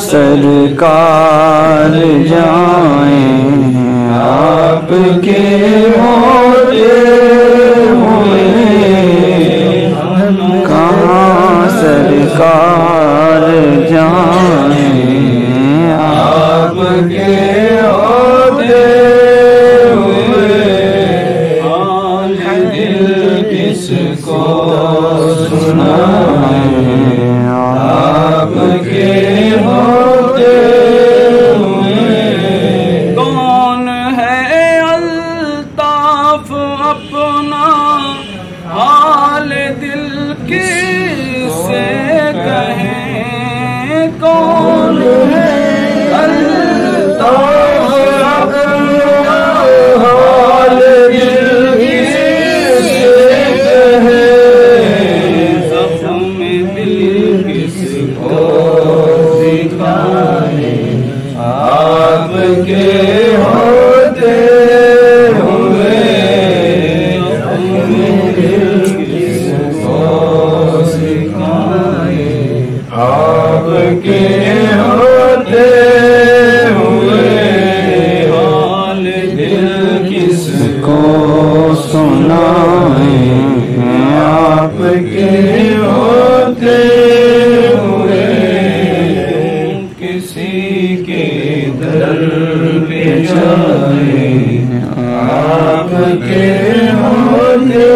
सरकार जाए आपके होते हुए, कहाँ सरकार जाए आपके होते हुए। हाल दिल किसको सुनाए आपके होते हुए। कौन है अल्ताफ अपना हाल दिल किसे कहें, कौन है अल्ताफ अपना हाल दिल किसे कहें। ज़ख्म दिल किसको दिखाए आपके होते हुए। दिल किसको सिखाए आपके होते हुए। हाल दिल किसको सुनाए आपके होते हुए। किसी के दर पे जाए आपके होते